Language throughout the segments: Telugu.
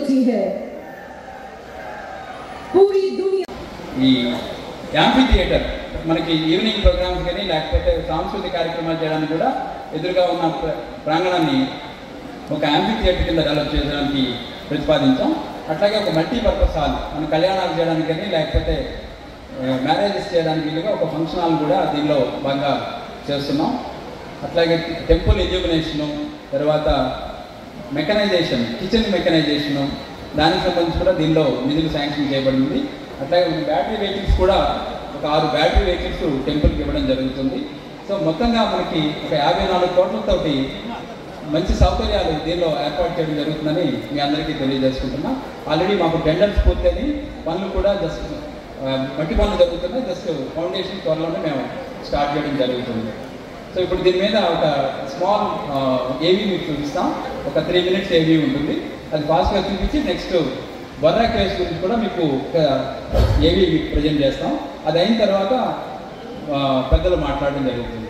होती है पूरी दुनिया। ఈ యాంఫీ థియేటర్ మనకి ఈవినింగ్ ప్రోగ్రామ్స్ కానీ లేకపోతే సాంస్కృతిక కార్యక్రమాలు చేయడానికి కూడా ఎదురుగా ఉన్న ప్రాంగణాన్ని ఒక యాంఫీ థియేటర్ కింద డెవలప్ చేయడానికి ప్రతిపాదించాం. అట్లాగే ఒక మల్టీపర్పస్ హాల్ మన కళ్యాణాలు చేయడానికి కానీ లేకపోతే మ్యారేజెస్ చేయడానికి వీలుగా ఒక ఫంక్షన్ హాల్ కూడా దీనిలో బాగా చేస్తున్నాం. అట్లాగే టెంపుల్ ఎడ్యుమినేషను, తర్వాత మెకనైజేషన్, కిచెన్ మెకనైజేషను, దానికి సంబంధించి కూడా దీనిలో నిధులు శాంక్షన్ చేయబడింది. అట్లాగే బ్యాటరీ వెహికల్స్ కూడా ఒక 6 బ్యాటరీ వెహికల్స్ టెంపుల్కి ఇవ్వడం జరుగుతుంది. సో మొత్తంగా మనకి ఒక 54 కోట్లతోటి మంచి సౌకర్యాలు దీనిలో ఏర్పాటు చేయడం జరుగుతుందని మీ అందరికీ తెలియజేసుకుంటున్నాం. ఆల్రెడీ మాకు టెండర్స్ పూర్తయి పనులు కూడా జస్ట్ మట్టి పనులు జరుగుతున్నాయి. జస్ట్ ఫౌండేషన్ త్వరలోనే మేము స్టార్ట్ చేయడం జరుగుతుంది. సో ఇప్పుడు దీని మీద ఒక స్మాల్ ఏవీ మీకు చూపిస్తాం. ఒక 3 minutes ఏవీ ఉంటుంది. అది ఫాస్ట్గా చూపించి నెక్స్ట్ బొర్రా కేవ్స్ గురించి కూడా మీకు ఏవీ మీకు ప్రజెంట్ చేస్తాం. అది అయిన తర్వాత పెద్దలు మాట్లాడడం జరుగుతుంది.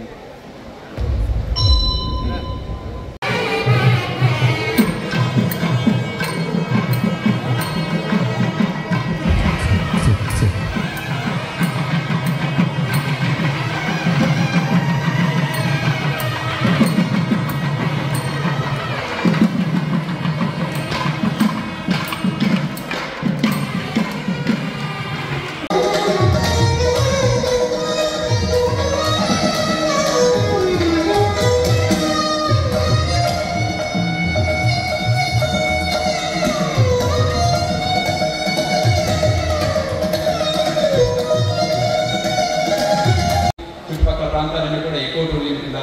ప్రాంతాలన్నీ కూడా ఎకో టూరిజం కింద,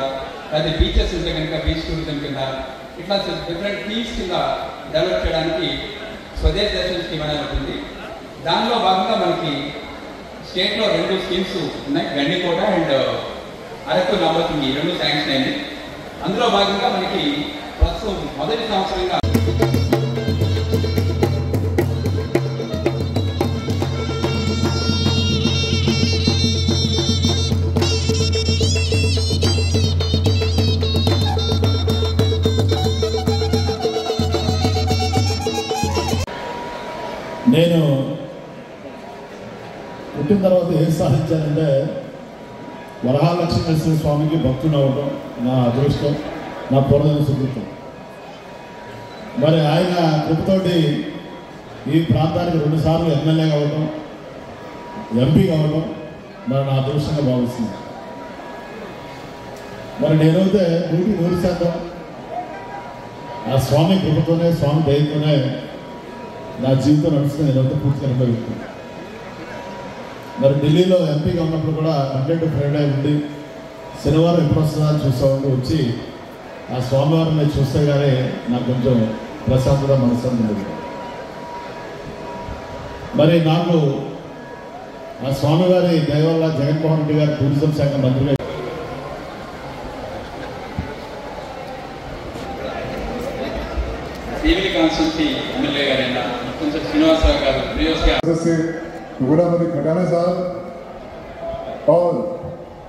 అయితే బీచెస్ ఉంటే కనుక బీచ్ టూరిజం కింద, ఇట్లా డిఫరెంట్ థీమ్స్ కింద డెవలప్ చేయడానికి స్వదేశ్ దర్శన్ స్కీమ్ అనేది ఉంటుంది. దానిలో భాగంగా మనకి స్టేట్లో 2 స్కీమ్స్ ఉన్నాయి. గండికోట అండ్ అరకు నమ్మకంగి 2 శాంక్షన్ అయింది. అందులో భాగంగా మనకి ప్రస్తుతం మొదటి సంవత్సరంగా నేను పుట్టిన తర్వాత ఏం సాధించానంటే వరహాలక్ష్మీ స్వామికి భక్తుడు అవ్వటం నా అదృష్టం, నా పూర్వజన్మ సుకృతం. మరి ఆయన కృపతోటి ఈ ప్రాంతానికి 2 సార్లు ఎమ్మెల్యే కావటం, ఎంపీ కావటం మరి నా అదృష్టంగా భావిస్తుంది. మరి నేనైతే 100% ఆ స్వామి కృపతోనే, స్వామి దయతోనే నా జీవితం నడుస్తుంది. నేనంతా పూర్తిగా అనుభవిస్తున్నాను. మరి ఢిల్లీలో ఎంపీగా ఉన్నప్పుడు కూడా మండే టు ఫ్రైడే ఉండి శనివారం ఎప్పుడు వస్తుందా అని చూస్తామంటూ వచ్చి ఆ స్వామివారిని చూస్తే కానీ నాకు కొంచెం ప్రశాంతత మనశ్శాంతి ఉంది. మరి నాకు ఆ స్వామివారి దయ వల్ల జగన్మోహన్ రెడ్డి గారు టూరిజం శాఖ మంత్రిగా गुलाबरी खटाना साहब, और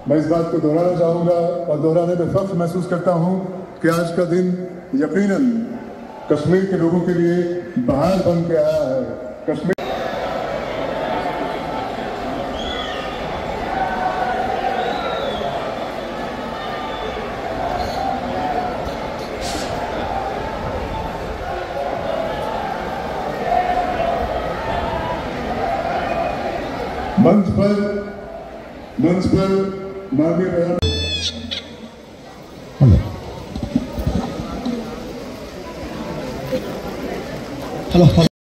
मैं इस बात को दोहराना चाहूँगा और दोहराने में फख्र महसूस करता हूँ कि आज का दिन यकीनन कश्मीर के लोगों के लिए बहार बन के आया है. कश्मीर मंच पर माननीय हेलो